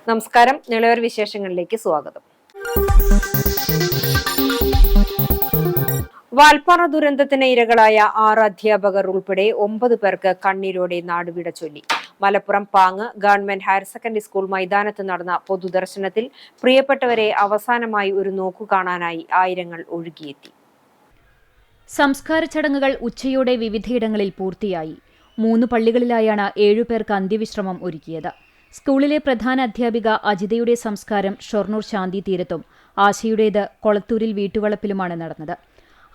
നമസ്കാരം. നിളവർ വിശേഷങ്ങളിലേക്ക് സ്വാഗതം. വാൽപ്പാറ ദുരന്തത്തിന് ഇരകളായ 6 അധ്യാപകർ ഉൾപ്പെടെ 9 പേർക്ക് കണ്ണീരോടെ നാടുവിട ചൊല്ലി. Malappuram Pang government higher secondary school മൈതാനത്ത് നടന്ന പൊതുദർശനത്തിൽ പ്രിയപ്പെട്ടവരെ അവസാനമായി ഒരു നോക്കു കാണാനായി ആയിരങ്ങൾ ഒഴുകിയെത്തി. സംസ്കാര ചടങ്ങുകൾ ഉച്ചയോടെ വിവിധയിടങ്ങളിൽ പൂർത്തിയായി. 3 പള്ളികളിലായാണ് 7 പേർക്ക് അന്ത്യവിശ്രമം ഒരുക്കിയത്. സ്കൂളിലെ പ്രധാന അധ്യാപിക അജിതയുടെ സംസ്കാരം ഷൊർണൂർ ശാന്തി തീരത്തും ആശയുടേത് കൊളത്തൂരിൽ വീട്ടുവളപ്പിലുമാണ് നടന്നത്.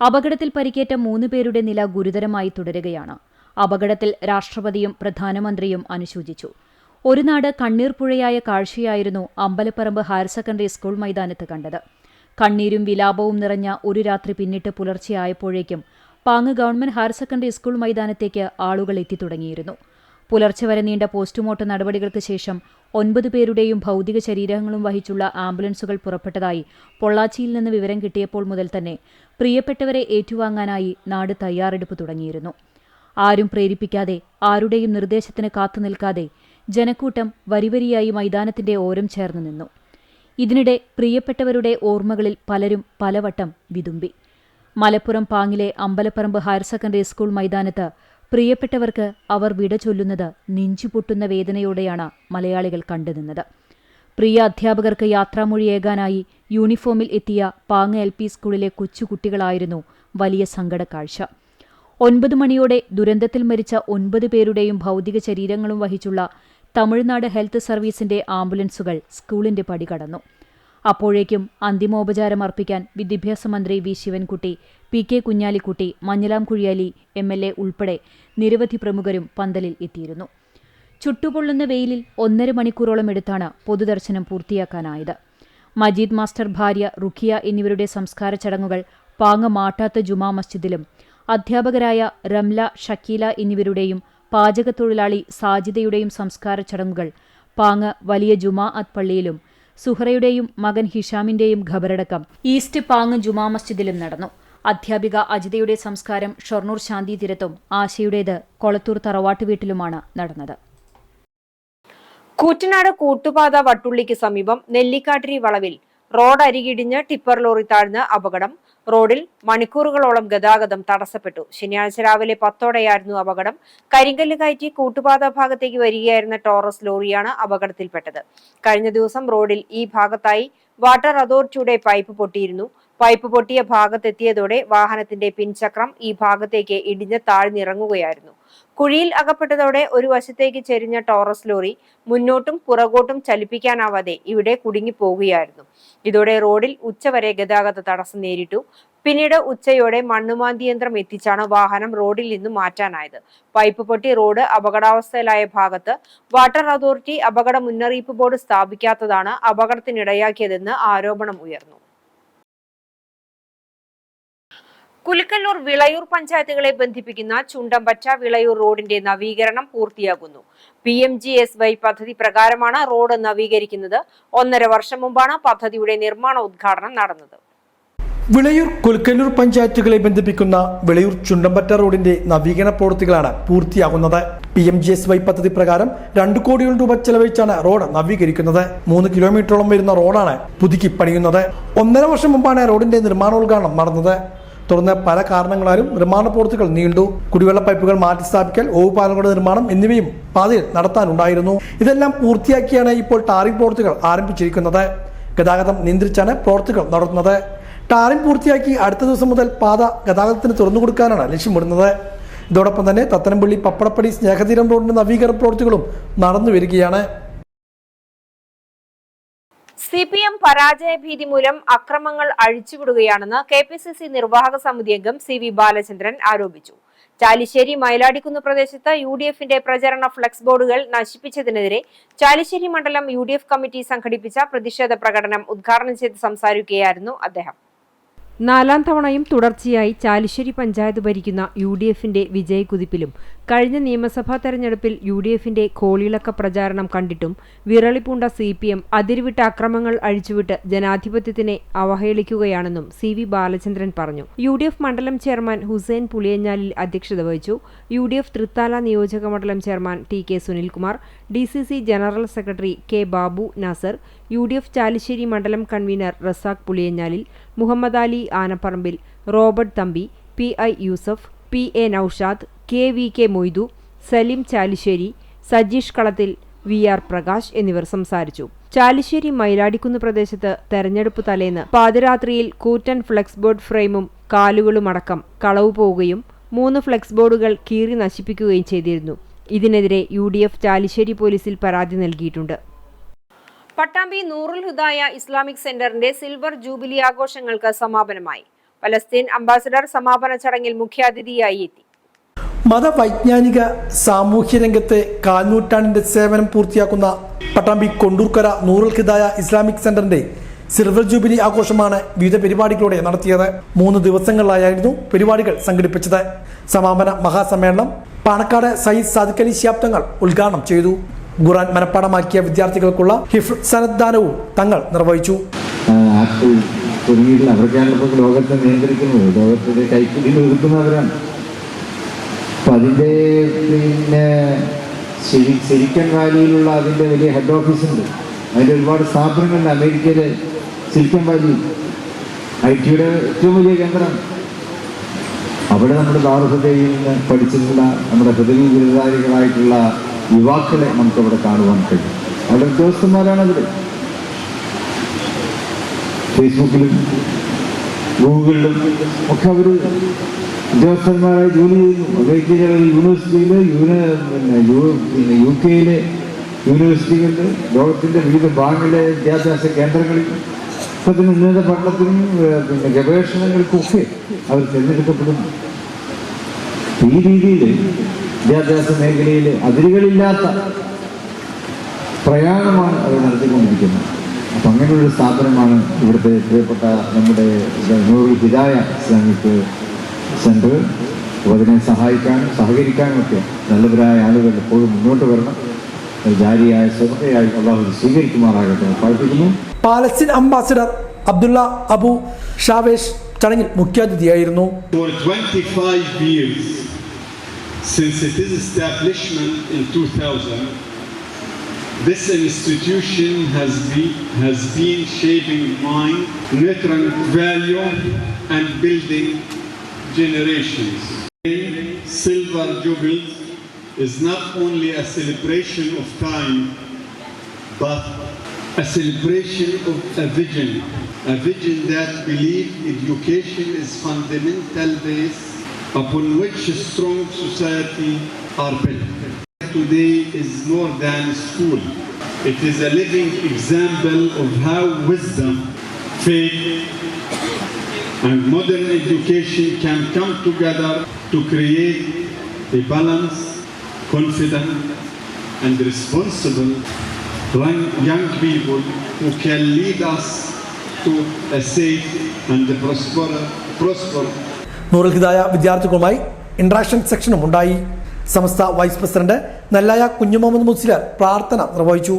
അപകടത്തിൽ പരിക്കേറ്റ 3 പേരുടെ നില ഗുരുതരമായി തുടരുകയാണ്. അപകടത്തിൽ രാഷ്ട്രപതിയും പ്രധാനമന്ത്രിയും അനുശോചിച്ചു. ഒരു നാട് കണ്ണീർ പുഴയായ കാഴ്ചയായിരുന്നു അമ്പലപ്പറമ്പ് ഹയർ സെക്കൻഡറി സ്കൂൾ മൈതാനത്ത് കണ്ടത്. കണ്ണീരും വിലാപവും നിറഞ്ഞ ഒരു രാത്രി പിന്നിട്ട് പുലർച്ചെയായപ്പോഴേക്കും പാങ്ങ് ഗവൺമെന്റ് ഹയർ സെക്കൻഡറി സ്കൂൾ മൈതാനത്തേക്ക് ആളുകൾ എത്തിത്തുടങ്ങിയിരുന്നു. പുലർച്ചെ വരെ നീണ്ട പോസ്റ്റ്മോർട്ടം നടപടികൾക്ക് ശേഷം 9 പേരുടെയും ഭൗതിക ശരീരങ്ങളും വഹിച്ചുള്ള ആംബുലൻസുകൾ പുറപ്പെട്ടതായി പൊള്ളാച്ചിയിൽ നിന്ന് വിവരം കിട്ടിയപ്പോൾ മുതൽ തന്നെ പ്രിയപ്പെട്ടവരെ ഏറ്റുവാങ്ങാനായി നാട് തയ്യാറെടുപ്പ് തുടങ്ങിയിരുന്നു. ആരും പ്രേരിപ്പിക്കാതെ, ആരുടെയും നിർദ്ദേശത്തിന് കാത്തുനിൽക്കാതെ ജനക്കൂട്ടം വരിവരിയായി മൈതാനത്തിന്റെ ഓരം ചേർന്ന് നിന്നു. ഇതിനിടെ പ്രിയപ്പെട്ടവരുടെ ഓർമ്മകളിൽ പലരും പലവട്ടം വിതുമ്പി. മലപ്പുറം പാങ്ങിലെ അമ്പലപ്പറമ്പ് ഹയർ സെക്കൻഡറി സ്കൂൾ മൈതാനത്ത് പ്രിയപ്പെട്ടവർക്ക് അവർ വിട ചൊല്ലുന്നത് നെഞ്ചുപൊട്ടുന്ന വേദനയോടെയാണ് മലയാളികൾ കണ്ടുനിന്നത്. പ്രിയ അധ്യാപകർക്ക് യാത്രാമൊഴിയേകാനായി യൂണിഫോമിൽ എത്തിയ പാങ്ങ് LP സ്കൂളിലെ കൊച്ചുകുട്ടികളായിരുന്നു വലിയ സങ്കടക്കാഴ്ച. 9 മണിയോടെ ദുരന്തത്തിൽ മരിച്ച 9 പേരുടെയും ഭൗതിക ശരീരങ്ങളും വഹിച്ചുള്ള തമിഴ്നാട് ഹെൽത്ത് സർവീസിന്റെ ആംബുലൻസുകൾ സ്കൂളിന്റെ പടി കടന്നു. അപ്പോഴേക്കും അന്തിമോപചാരം അർപ്പിക്കാൻ വിദ്യാഭ്യാസ മന്ത്രി V Sivankutty, PK Kunhalikutty, Manjalam Kuzhiyali MLA ഉൾപ്പെടെ നിരവധി പ്രമുഖരും പന്തലിൽ എത്തിയിരുന്നു. ചുട്ടുപൊള്ളുന്ന വെയിലിൽ 1.5 മണിക്കൂറോളം എടുത്താണ് പൊതുദർശനം പൂർത്തിയാക്കാനായത്. മജീദ് മാസ്റ്റർ ഭാര്യ റുഖിയ എന്നിവരുടെ സംസ്കാര ചടങ്ങുകൾ പാങ്ങ് മാട്ടാത്ത് ജുമാ മസ്ജിദിലും അധ്യാപകരായ റംല, ഷക്കീല എന്നിവരുടെയും പാചകത്തൊഴിലാളി സാജിദയുടെയും സംസ്കാര ചടങ്ങുകൾ പാങ്ങ് വലിയ ജുമാഅത്ത് പള്ളിയിലും സുഹറയുടെയും മകൻ ഹിഷാമിന്റെയും ഖബറടക്കം ഈസ്റ്റ് പാങ്ങ് ജുമാ മസ്ജിദിലും നടന്നു. അധ്യാപിക അജിതയുടെ സംസ്കാരം ഷൊർണൂർ ശാന്തി തീരത്തും ആശയുടേത് കൊളത്തൂർ തറവാട്ട് വീട്ടിലുമാണ് നടന്നത്. കൂറ്റനാട് കൂട്ടുപാത വട്ടുള്ളിക്ക് സമീപം നെല്ലിക്കാട്ടിരി വളവിൽ റോഡ് അരികിടിഞ്ഞ് ടിപ്പർ ലോറി താഴ്ന്ന് അപകടം. റോഡിൽ മണിക്കൂറുകളോളം ഗതാഗതം തടസ്സപ്പെട്ടു. ശനിയാഴ്ച രാവിലെ 10ഓടെയായിരുന്നു അപകടം. കരിങ്കല്ല് കയറ്റി കൂട്ടുപാത ഭാഗത്തേക്ക് വരികയായിരുന്ന ടോറസ് ലോറിയാണ് അപകടത്തിൽപ്പെട്ടത്. കഴിഞ്ഞ ദിവസം റോഡിൽ ഈ ഭാഗത്തായി വാട്ടർ അതോറിറ്റിയുടെ പൈപ്പ് പൊട്ടിയിരുന്നു. പൈപ്പ് പൊട്ടിയ ഭാഗത്തെത്തിയതോടെ വാഹനത്തിന്റെ പിൻചക്രം ഈ ഭാഗത്തേക്ക് ഇടിഞ്ഞ് താഴ്ന്നിറങ്ങുകയായിരുന്നു. കുഴിയിൽ അകപ്പെട്ടതോടെ ഒരു വശത്തേക്ക് ചെരിഞ്ഞ ടോറസ് ലോറി മുന്നോട്ടും പുറകോട്ടും ചലിപ്പിക്കാനാവാതെ ഇവിടെ കുടുങ്ങിപ്പോവുകയായിരുന്നു. ഇതോടെ റോഡിൽ ഉച്ചവരെ ഗതാഗത തടസ്സം നേരിട്ടു. പിന്നീട് ഉച്ചയോടെ മണ്ണുമാന്തി യന്ത്രം എത്തിച്ചാണ് വാഹനം റോഡിൽ നിന്നും മാറ്റാനായത്. പൈപ്പ് പൊട്ടി റോഡ് അപകടാവസ്ഥയിലായ ഭാഗത്ത് വാട്ടർ അതോറിറ്റി അപകട മുന്നറിയിപ്പ് ബോർഡ് സ്ഥാപിക്കാത്തതാണ് അപകടത്തിനിടയാക്കിയതെന്ന് ആരോപണം ഉയർന്നു. കുലുക്കല്ലൂർ വിളയൂർ പഞ്ചായത്തുകളെ ബന്ധിപ്പിക്കുന്ന ചുണ്ടമ്പറ്റ വിളയൂർ റോഡിന്റെ നവീകരണം പൂർത്തിയാകുന്നു. PMGSY പദ്ധതി പ്രകാരമാണ് റോഡ് നവീകരിക്കുന്നത്. 1.5 വർഷം മുമ്പാണ് പദ്ധതിയുടെ നിർമ്മാണ ഉദ്ഘാടനം നടന്നത്. വിളയൂർ കുലുക്കല്ലൂർ പഞ്ചായത്തുകളെ ബന്ധിപ്പിക്കുന്ന വിളയൂർ ചുണ്ടമ്പറ്റ റോഡിന്റെ നവീകരണ പ്രവൃത്തികളാണ് പൂർത്തിയാകുന്നത്. PMGSY പദ്ധതി പ്രകാരം 2 കോടിയോളം രൂപ ചെലവഴിച്ചാണ് റോഡ് നവീകരിക്കുന്നത്. 3 കിലോമീറ്ററോളം വരുന്ന റോഡാണ് പുതുക്കി പണിയുന്നത്. 1.5 വർഷം മുമ്പാണ് റോഡിന്റെ നിർമ്മാണോദ്ഘാടനം നടന്നത്. തുടർന്ന് പല കാരണങ്ങളാലും നിർമ്മാണ പ്രവൃത്തികൾ നീണ്ടു. കുടിവെള്ള പൈപ്പുകൾ മാറ്റി സ്ഥാപിക്കൽ, ഓവുപാലങ്ങളുടെ നിർമ്മാണം എന്നിവയും പാതയിൽ നടത്താനുണ്ടായിരുന്നു. ഇതെല്ലാം പൂർത്തിയാക്കിയാണ് ഇപ്പോൾ ടാറിംഗ് പ്രവൃത്തികൾ ആരംഭിച്ചിരിക്കുന്നത്. ഗതാഗതം നിയന്ത്രിച്ചാണ് പ്രവൃത്തികൾ നടത്തുന്നത്. ടാറിംഗ് പൂർത്തിയാക്കി അടുത്ത ദിവസം മുതൽ പാത ഗതാഗതത്തിന് തുറന്നുകൊടുക്കാനാണ് ലക്ഷ്യമിടുന്നത്. ഇതോടൊപ്പം തന്നെ തത്തനംപള്ളി പപ്പടപ്പടി സ്നേഹതീരം റോഡിന്റെ നവീകരണ പ്രവൃത്തികളും നടന്നു വരികയാണ്. CPM പരാജയ ഭീതി മൂലം അക്രമങ്ങൾ അഴിച്ചുവിടുകയാണെന്ന് KPCC നിർവാഹക സമിതി അംഗം CV ബാലചന്ദ്രൻ ആരോപിച്ചു. ചാലിശ്ശേരി മൈലാടിക്കുന്ന് പ്രദേശത്ത് UDFന്റെ പ്രചരണ ഫ്ലെക്സ് ബോർഡുകൾ നശിപ്പിച്ചതിനെതിരെ ചാലിശ്ശേരി മണ്ഡലം UDF കമ്മിറ്റി സംഘടിപ്പിച്ച പ്രതിഷേധ പ്രകടനം ഉദ്ഘാടനം ചെയ്ത് സംസാരിക്കുകയായിരുന്നു അദ്ദേഹം. 4ാം തവണയും തുടർച്ചയായി ചാലിശ്ശേരി പഞ്ചായത്ത് ഭരിക്കുന്ന UDFന്റെ വിജയക്കുതിപ്പിലും കഴിഞ്ഞ നിയമസഭാ തെരഞ്ഞെടുപ്പിൽ UDFന്റെ കോളിളക്ക പ്രചാരണം കണ്ടിട്ടും വിറളിപൂണ്ട CPM അതിരുവിട്ട അക്രമങ്ങൾ അഴിച്ചുവിട്ട് ജനാധിപത്യത്തിനെ അവഹേളിക്കുകയാണെന്നും CV ബാലചന്ദ്രൻ പറഞ്ഞു. UDF മണ്ഡലം ചെയർമാൻ ഹുസൈൻ പുളിയഞ്ഞാലിൽ അധ്യക്ഷത വഹിച്ചു. UDF തൃത്താല നിയോജക മണ്ഡലം chairman TK Sunilkumar, DCC general secretary K Babu Nasar, UDF Chalissery മണ്ഡലം convener Razak Puliyanjalil, Muhammad Ali Anaparambil, Robert Thampi, PI Yusuf, PA Naushad, KVK Moidu, Saleem Chalissery, Sajeesh Kalathil, VR Prakash എന്നിവർ സംസാരിച്ചു. ചാലിശ്ശേരി മൈലാടിക്കുന്ന് പ്രദേശത്ത് തെരഞ്ഞെടുപ്പ് തലേന്ന് പാതിരാത്രിയിൽ കൂറ്റൻ ഫ്ലെക്സ് ബോർഡ് ഫ്രെയിമും കാലുകളുമടക്കം കളവ് പോവുകയും 3 ഫ്ലെക്സ് ബോർഡുകൾ കീറി നശിപ്പിക്കുകയും ചെയ്തിരുന്നു. ഇതിനെതിരെ UDF ചാലിശ്ശേരി പോലീസിൽ പരാതി നൽകിയിട്ടുണ്ട്. പട്ടാമ്പി നൂറുൽ ഹുദായ ഇസ്ലാമിക് സെന്ററിന്റെ സിൽവർ ജൂബിലി ആഘോഷങ്ങൾക്ക് സമാപനമായി. പലസ്തീൻ അംബാസഡർ സമാപന ചടങ്ങിൽ മുഖ്യാതിഥിയായി എത്തി. മതവൈജ്ഞാനിക സാമൂഹ്യ രംഗത്തെ കാൽനൂറ്റാണ്ടിന്റെ സേവനം പൂർത്തിയാക്കുന്ന പട്ടാമ്പി കൊണ്ടൂർക്കര നൂറുൽ ഹിദായ ഇസ്ലാമിക് സെന്ററിന്റെ സിൽവർ ജൂബിലി ആഘോഷമാണ് വിവിധ പരിപാടികളോടെ നടത്തിയത്. 3 ദിവസങ്ങളിലായിരുന്നു പരിപാടികൾ സംഘടിപ്പിച്ചത്. സമാപന മഹാസമ്മേളനം പാണക്കാട് സയ്യിദ് സാദിഖ് അലി ശിഹാബ് തങ്ങൾ ഉദ്ഘാടനം ചെയ്തു. ഖുർആൻ മനഃപ്പാഠമാക്കിയ വിദ്യാർത്ഥികൾക്കുള്ള ഹിഫ്ള് സനദ്ദാനവും തങ്ങൾ നിർവഹിച്ചു. അവർക്കാണ് ഇപ്പോൾ ലോകത്തെ നിയന്ത്രിക്കുന്നത്, ലോകത്തിന്റെ കൈപ്പിടിയിൽ ഒതുക്കുന്നവരാണ്. അപ്പം അതിൻ്റെ സിലിക്കൺ വാലിയിലുള്ള അതിൻ്റെ വലിയ ഹെഡ് ഓഫീസുണ്ട്. അതിൻ്റെ ഒരുപാട് സ്ഥാപനങ്ങളുണ്ട്. അമേരിക്കയിലെ സിലിക്കൺ വാലി IT-യുടെ ഏറ്റവും വലിയ കേന്ദ്രം. അവിടെ നമ്മുടെ ദാറുഹുദയിൽ നിന്ന് പഠിച്ചിട്ടുള്ള നമ്മുടെ ഹൃദയ ബിരുദധാരികളായിട്ടുള്ള യുവാക്കളെ നമുക്കവിടെ കാണുവാൻ കഴിയും. അവിടെ ഉദ്യോഗസ്ഥന്മാരാണ് അവർ. ഫേസ്ബുക്കിലും ഗൂഗിളിലും ഒക്കെ അവർ ഉദ്യോഗസ്ഥന്മാരായി ജോലി ചെയ്യുന്നു. അമേരിക്കയിലെ യൂണിവേഴ്സിറ്റിയിൽ UK യൂണിവേഴ്സിറ്റികളിൽ ലോകത്തിൻ്റെ വിവിധ ഭാഗങ്ങളിലെ വിദ്യാഭ്യാസ കേന്ദ്രങ്ങളിൽ ഇപ്പത്തിന് ഉന്നത പഠനത്തിനും ഗവേഷണങ്ങൾക്കൊക്കെ അവർ തിരഞ്ഞെടുക്കപ്പെടുന്നു. ഈ രീതിയിൽ വിദ്യാഭ്യാസ മേഖലയിൽ അതിരുകളില്ലാത്ത പ്രയാണമാണ് അവർ നടത്തിക്കൊണ്ടിരിക്കുന്നത്. അപ്പം അങ്ങനെയൊരു സ്ഥാപനമാണ് ഇവിടുത്തെ പ്രിയപ്പെട്ട നമ്മുടെ നൂറുൽ ഹിദായ ഇസ്ലാമിക് സെൻറ്റർ. അപ്പോൾ അതിനെ സഹായിക്കാനും സഹകരിക്കാനും ഒക്കെ നല്ലവരായ ആളുകൾ എപ്പോഴും മുന്നോട്ട് വരണം. ജാരിയായ സ്വതന്ത്രയായി അള്ളാഹു സ്വീകരിക്കുമാറാകട്ടെ പ്രാർത്ഥിക്കുന്നു. പാലസ്തീൻ അംബാസിഡർ അബ്ദുള്ള അബു ഷാവേഷ് ചടങ്ങിൽ മുഖ്യാതിഥിയായിരുന്നു. For 25 years since its establishment in 2000, this institution has been shaping mind, nurturing value and building generations. Silver Jubilee is not only a celebration of time, but a celebration of a vision that believes education is fundamental base upon which a strong society are built. Today is more than school. It is a living example of how wisdom, faith, and modern education can come together to create a balanced, confident, and responsible young people who can lead us to a safe and prosper. Noorul Hidaya വിദ്യാർത്ഥികളുമായി interaction സെക്ഷനും ഉണ്ടായി. സംസ്ഥ vice president Nellaya Kunjumuhammad Musliyar പ്രാർത്ഥന നിർവഹിച്ചു.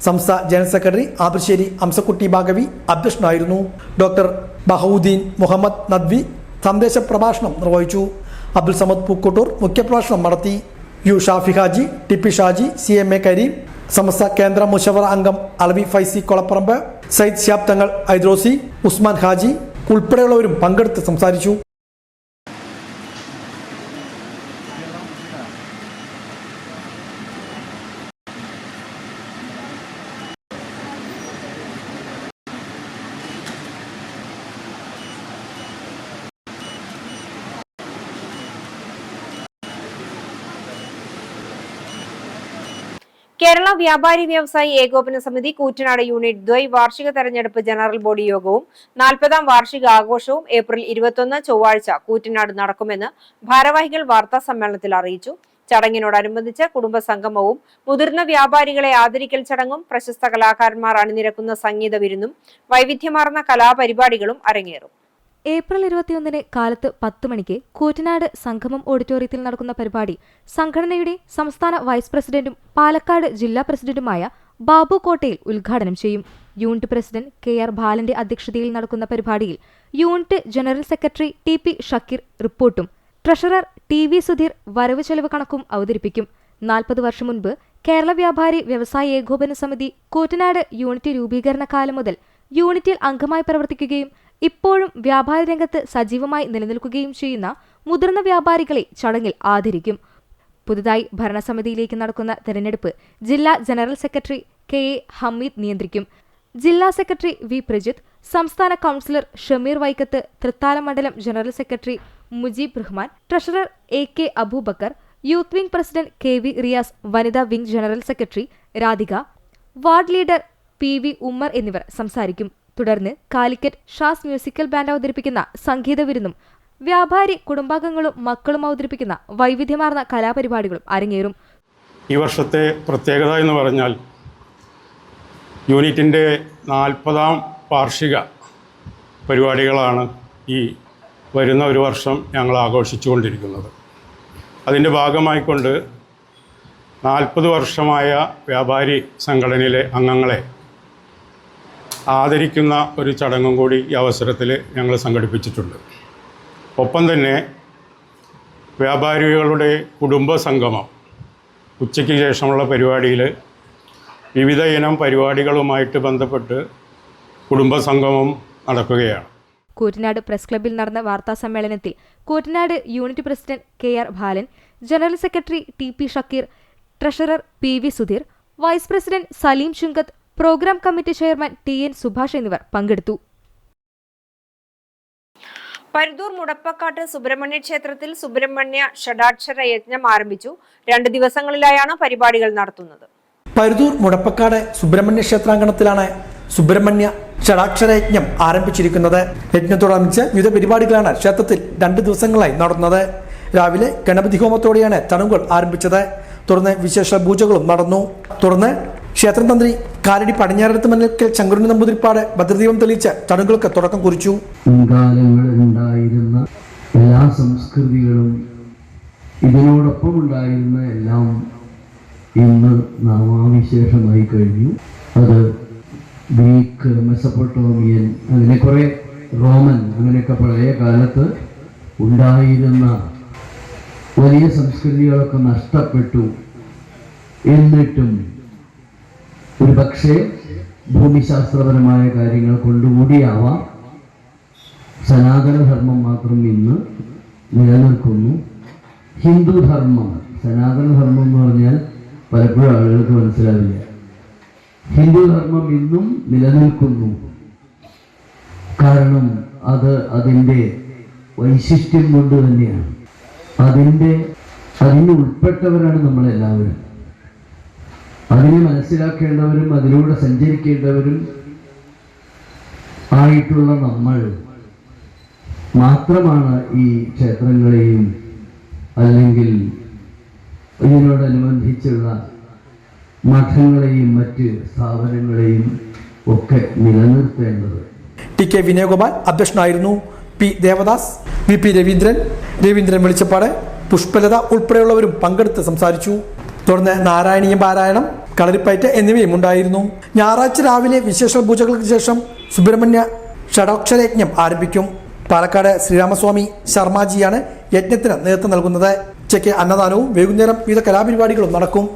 സംസ്ഥ general secretary ആബിശ്ശേരി Amsakutty Baqavi അധ്യക്ഷനായിരുന്നു. Doctor ബഹൌദ്ദീൻ Muhammad Nadvi സന്ദേശ പ്രഭാഷണം നിർവഹിച്ചു. അബ്ദുൽ സമദ് പൂക്കോട്ടൂർ മുഖ്യപ്രഭാഷണം നടത്തി. U Shafi Haji, TP Shaji, CMA Kareem, Samastha കേന്ദ്ര മുഷവറ അംഗം അലവി ഫൈസി കൊളപ്പറമ്പ്, സയ്യിദ് ശിഹാബ് തങ്ങൾ ഐദ്രോസി, ഉസ്മാൻ ഹാജി ഉൾപ്പെടെയുള്ളവരും പങ്കെടുത്ത് സംസാരിച്ചു. കേരള വ്യാപാരി വ്യവസായി ഏകോപന സമിതി കൂറ്റനാട് യൂണിറ്റ് ദ്വൈവാർഷിക തെരഞ്ഞെടുപ്പ് ജനറൽ ബോഡി യോഗവും 40ാം വാർഷിക ആഘോഷവും ഏപ്രിൽ 21 ചൊവ്വാഴ്ച കൂറ്റനാട് നടക്കുമെന്ന് ഭാരവാഹികൾ വാർത്താ സമ്മേളനത്തിൽ അറിയിച്ചു. ചടങ്ങിനോടനുബന്ധിച്ച് കുടുംബ സംഗമവും മുതിർന്ന വ്യാപാരികളെ ആദരിക്കൽ ചടങ്ങും പ്രശസ്ത കലാകാരന്മാർ അണിനിരക്കുന്ന സംഗീത വിരുന്നും വൈവിധ്യമാർന്ന കലാപരിപാടികളും അരങ്ങേറും. ഏപ്രിൽ 21 കാലത്ത് 10 മണിക്ക് കൂറ്റനാട് സംഗമം ഓഡിറ്റോറിയത്തിൽ നടക്കുന്ന പരിപാടി സംഘടനയുടെ സംസ്ഥാന വൈസ് പ്രസിഡന്റും പാലക്കാട് ജില്ലാ പ്രസിഡന്റുമായ ബാബു കോട്ടയിൽ ഉദ്ഘാടനം ചെയ്യും. യൂണിറ്റ് പ്രസിഡന്റ് KR ബാലന്റെ അധ്യക്ഷതയിൽ നടക്കുന്ന പരിപാടിയിൽ unit general secretary TP Shakir റിപ്പോർട്ടും ട്രഷറർ TV സുധീർ വരവ് ചെലവ് കണക്കും അവതരിപ്പിക്കും. 40 വർഷം മുൻപ് കേരള വ്യാപാരി വ്യവസായ ഏകോപന സമിതി കൂറ്റനാട് യൂണിറ്റ് രൂപീകരണ കാലം മുതൽ യൂണിറ്റിൽ അംഗമായി പ്രവർത്തിക്കുകയും ഇപ്പോഴും വ്യാപാര രംഗത്ത് സജീവമായി നിലനിൽക്കുകയും ചെയ്യുന്ന മുതിർന്ന വ്യാപാരികളെ ചടങ്ങിൽ ആദരിക്കും. പുതുതായി ഭരണസമിതിയിലേക്ക് നടക്കുന്ന തെരഞ്ഞെടുപ്പ് ജില്ലാ ജനറൽ സെക്രട്ടറി KA ഹമീദ് നിയന്ത്രിക്കും. ജില്ലാ സെക്രട്ടറി V പ്രജിത്ത്, സംസ്ഥാന കൗൺസിലർ ഷമീർ വൈക്കത്ത്, തൃത്താല മണ്ഡലം general secretary Mujeeb Rahman, treasurer AK Aboobacker, youth wing president KV Riyas, വനിതാ wing general secretary Radhika, ward leader PV Ummer എന്നിവർ സംസാരിക്കും. തുടർന്ന് കാലിക്കറ്റ് ഷാസ് മ്യൂസിക്കൽ ബാൻഡ് അവതരിപ്പിക്കുന്ന സംഗീത വിരുന്നും വ്യാപാരി കുടുംബാംഗങ്ങളും മക്കളും അവതരിപ്പിക്കുന്ന വൈവിധ്യമാർന്ന കലാപരിപാടികളും അരങ്ങേറും. ഈ വർഷത്തെ പ്രത്യേകത എന്ന് പറഞ്ഞാൽ യൂണിറ്റിൻ്റെ 40ാം വാർഷിക പരിപാടികളാണ് ഈ വരുന്ന ഒരു വർഷം ഞങ്ങൾ ആഘോഷിച്ചുകൊണ്ടിരിക്കുന്നത്. അതിൻ്റെ ഭാഗമായിക്കൊണ്ട് 40 വർഷമായ വ്യാപാരി സംഘടനയിലെ അംഗങ്ങളെ ആദരിക്കുന്ന ഒരു ചടങ്ങും കൂടി ഈ അവസരത്തിൽ ഞങ്ങൾ സംഘടിപ്പിച്ചിട്ടുണ്ട്. ഒപ്പം തന്നെ വ്യാപാരികളുടെ കുടുംബ സംഗമം ഉച്ചയ്ക്ക് ശേഷമുള്ള പരിപാടിയിൽ വിവിധ ഇനം പരിപാടികളുമായിട്ട് ബന്ധപ്പെട്ട് കുടുംബ സംഗമം നടക്കുകയാണ്. കൂറ്റനാട് പ്രസ് ക്ലബ്ബിൽ നടന്ന വാർത്താ സമ്മേളനത്തിൽ Koottanad unit president KR Balan, general secretary TP Shakeer, treasurer PV Sudheer, vice president Saleem Chunkath, programme committee chairman TN Subhash എന്നിവർ പങ്കെടുത്തു. പരുതൂർ മുടപ്പക്കാട്ട് സുബ്രഹ്മണ്യ ക്ഷേത്രത്തിൽ സുബ്രഹ്മണ്യ ഷഡാക്ഷര യജ്ഞം ആരംഭിച്ചു. 2 ദിവസങ്ങളിലായാണ് പരിപാടികൾ നടത്തുന്നത്. പരുതൂർ മുടപ്പക്കാട് സുബ്രഹ്മണ്യ ക്ഷേത്രാങ്കണത്തിലാണ് സുബ്രഹ്മണ്യ ഷഡാക്ഷര യജ്ഞം ആരംഭിച്ചിരിക്കുന്നത്. യജ്ഞത്തോടനുബന്ധിച്ച് വിവിധ പരിപാടികളാണ് ക്ഷേത്രത്തിൽ 2 ദിവസങ്ങളായി നടന്നത്. രാവിലെ ഗണപതി ഹോമത്തോടെയാണ് ചടങ്ങുകൾ ആരംഭിച്ചത്. തുടർന്ന് വിശേഷ പൂജകളും നടന്നു. തുടർന്ന് ക്ഷേത്രം തന്ത്രി കാലടി പടിഞ്ഞാറത്ത് മന്നക്കൽ ശങ്കരൻ നമ്പൂതിരിപ്പാട് ഭദ്രദീപം തെളിയിച്ച് ചടങ്ങുകൾക്ക് തുടക്കം കുറിച്ചു. മുൻകാലങ്ങളിൽ ഉണ്ടായിരുന്ന എല്ലാ സംസ്കൃതികളും ഇതിനോടൊപ്പം ഉണ്ടായിരുന്ന എല്ലാം ഇന്ന് നാമാവിശേഷമായി കഴിഞ്ഞു. അത് ഗ്രീക്ക്, മെസപ്പൊട്ടോമിയൻ, അങ്ങനെ കുറേ റോമൻ, അങ്ങനെയൊക്കെ പഴയ കാലത്ത് ഉണ്ടായിരുന്ന വലിയ സംസ്കൃതികളൊക്കെ നഷ്ടപ്പെട്ടു. എന്നിട്ടും ഒരു പക്ഷേ ഭൂമിശാസ്ത്രപരമായ കാര്യങ്ങൾ കൊണ്ടുകൂടിയാവാം സനാതനധർമ്മം മാത്രം ഇന്ന് നിലനിൽക്കുന്നു. ഹിന്ദുധർമ്മം, സനാതനധർമ്മം എന്ന് പറഞ്ഞാൽ പലപ്പോഴും ആളുകൾക്ക് മനസ്സിലാവില്ല. ഹിന്ദുധർമ്മം ഇന്നും നിലനിൽക്കുന്നു. കാരണം അത് അതിൻ്റെ വൈശിഷ്ട്യം കൊണ്ട് തന്നെയാണ്. അതിന് ഉൾപ്പെട്ടവരാണ് നമ്മളെല്ലാവരും. അതിനെ മനസ്സിലാക്കേണ്ടവരും അതിലൂടെ സഞ്ചരിക്കേണ്ടവരും ആയിട്ടുള്ള നമ്മൾ മാത്രമാണ് ഈ ക്ഷേത്രങ്ങളെയും അല്ലെങ്കിൽ ഇതിനോടനുബന്ധിച്ചുള്ള മഠങ്ങളെയും മറ്റ് സ്ഥാപനങ്ങളെയും ഒക്കെ നിലനിർത്തേണ്ടത്. TK വിനയഗോപാൽ അധ്യക്ഷനായിരുന്നു. P ദേവദാസ്, VP രവീന്ദ്രൻ വെളിച്ചപ്പാട്, പുഷ്പലത ഉൾപ്പെടെയുള്ളവരും പങ്കെടുത്ത് സംസാരിച്ചു. തുടർന്ന് നാരായണീയ പാരായണം, കളരിപ്പയറ്റ് എന്നിവയും ഉണ്ടായിരുന്നു. ഞായറാഴ്ച രാവിലെ വിശേഷ പൂജകൾക്ക് ശേഷം സുബ്രഹ്മണ്യ ഷഡാക്ഷരയജ്ഞം ആരംഭിക്കും. പാലക്കാട് ശ്രീരാമസ്വാമി ശർമാജിയാണ് യജ്ഞത്തിന് നേതൃത്വം നൽകുന്നത്. ഉച്ചയ്ക്ക് അന്നദാനവും വൈകുന്നേരം വിവിധ കലാപരിപാടികളും നടക്കും.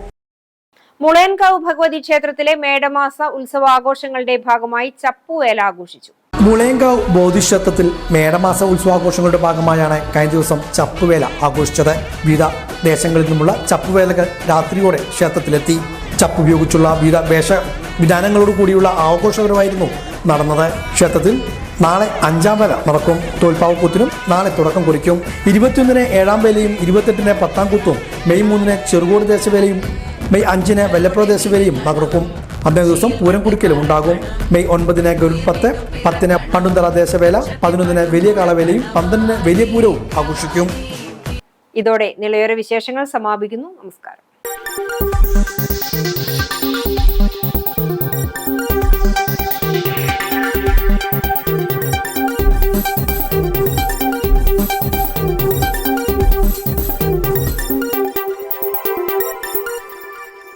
മുളയൻകാവ് ഭഗവതി ക്ഷേത്രത്തിലെ മേടമാസ ഉത്സവാഘോഷങ്ങളുടെ ഭാഗമായി ചപ്പുവേല ആഘോഷിച്ചു. മുളയൻകാവ് ബോധിക്ഷേത്രത്തിൽ മേടമാസ ഉത്സവാഘോഷങ്ങളുടെ ഭാഗമായാണ് കഴിഞ്ഞ ദിവസം ചപ്പുവേല ആഘോഷിച്ചത്. വിവിധ ദേശങ്ങളിൽ നിന്നുമുള്ള ചപ്പുവേലകൾ രാത്രിയോടെ ക്ഷേത്രത്തിലെത്തി. ചപ്പ് ഉപയോഗിച്ചുള്ള വിവിധ വേഷവിധാനങ്ങളോട് കൂടിയുള്ള ആഘോഷപരമായിരുന്നു നടന്നത്. ക്ഷേത്രത്തിൽ നാളെ 5ാം വേല നടക്കും. തോൽപ്പാവക്കൂത്തിനും നാളെ തുടക്കം കുറിക്കും. 21-ന് 7ാം വേലയും 28-ന് 10ാം കൂത്തും, മെയ് 3-ന് ചെറുകോട് ദേശവേലയും മെയ് 5-ന് വെല്ലപ്പുറ ദേശവേലയും നടക്കും. അന്നേ ദിവസം പൂരം കുടിക്കലും ഉണ്ടാകും. മെയ് 9-ന് ഗരുഡ്പത്ത്, 10-ന് പണ്ടുന്തറ ദേശവേല, 11-ന് വലിയ കാളവേലയും 12-ന് വലിയ പൂരവും ആഘോഷിക്കും. ഇതോടെ നിളയോര വിശേഷങ്ങൾ സമാപിക്കുന്നു. നമസ്കാരം.